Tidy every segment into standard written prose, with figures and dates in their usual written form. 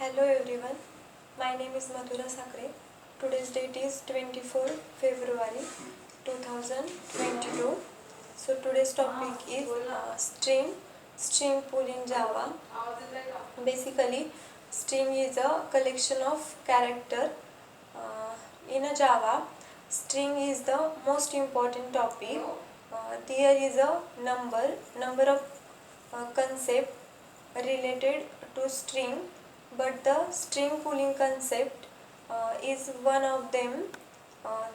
Hello everyone, my name is Madhura Sakre. Today's date is 24 February 2022. So today's topic is string pool in Java. Basically, string is a collection of character. In a Java, string is the most important topic. There is a number of concept related to string, but the string pooling concept is one of them.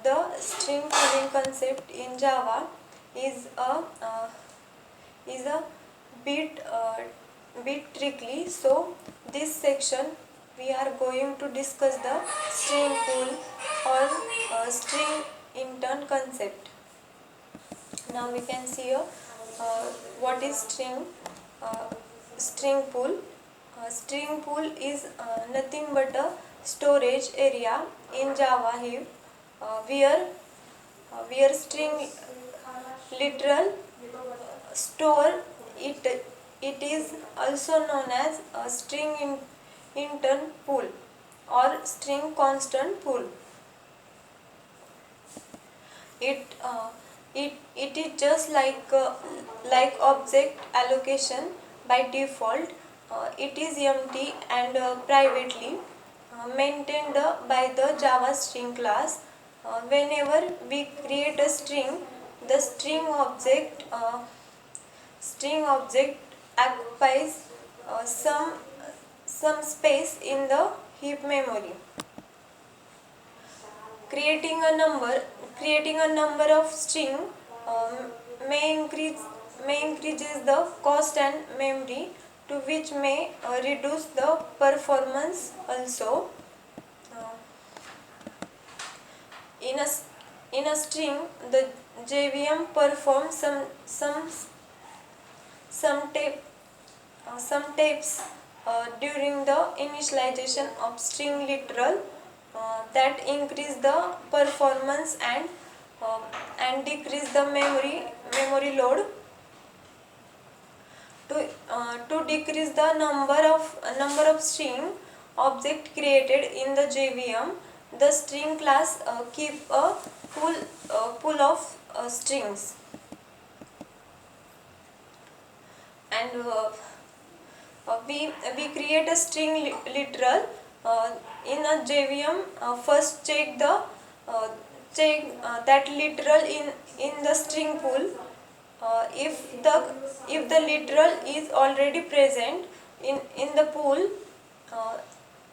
The string pooling concept in Java is a bit tricky. So this section we are going to discuss the string pool or string intern concept. Now we can see here what is uh, string pool. String pool is nothing but a storage area in Java heap where string literal store it. It is also known as a string intern pool or string constant pool. It uh, it is just like object allocation by default. It is empty and privately maintained by the Java string class. Whenever we create a string, the string object occupies some space in the heap memory. Creating a number of string um, may increases the cost and memory, to which may reduce the performance also. Uh, in a in a string, the JVM performs some tapes during the initialization of string literal that increase the performance and decrease the memory load. To decrease the number of string object created in the JVM, the string class keep a pool of strings, and we create a string literal in a JVM. First uh, check that literal in the string pool. If the literal is already present in the pool, uh,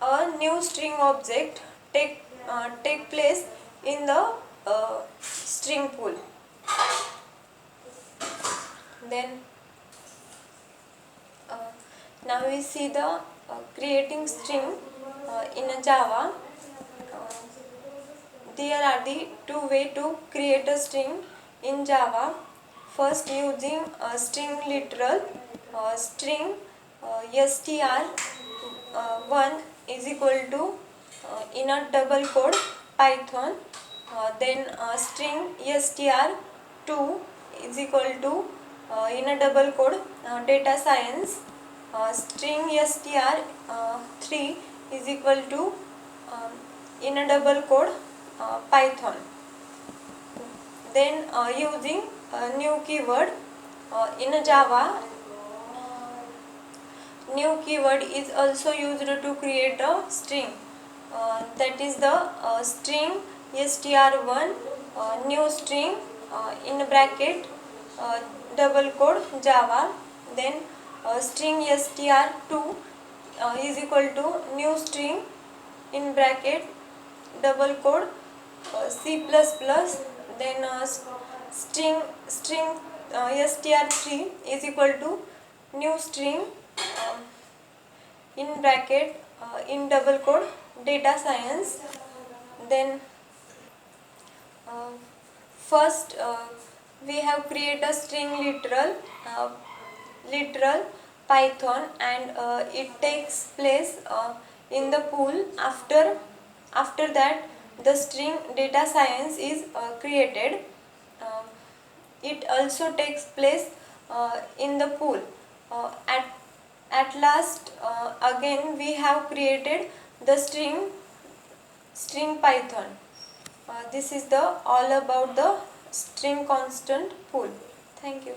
a new string object take place in the string pool. Then uh, now we see the creating string in a Java. Uh, there are the two ways to create a string in Java. First, using a string literal, string str1 is equal to in a double code Python. Then string str2 is equal to in a double code data science. String str3 is equal to in a double code Python. Then using a new keyword in a Java, new keyword is also used to create a string. That is the string str1 new string in bracket double code Java. Then string str2 is equal to new string in bracket double code C++. Then string str3 is equal to new string in bracket in double code data science. Then uh, first we have create a string literal Python, and it takes place in the pool. After that, the string data science is created. Uh, it also takes place in the pool. At At last, again we have created the string Python. This is the all about the string constant pool. Thank you.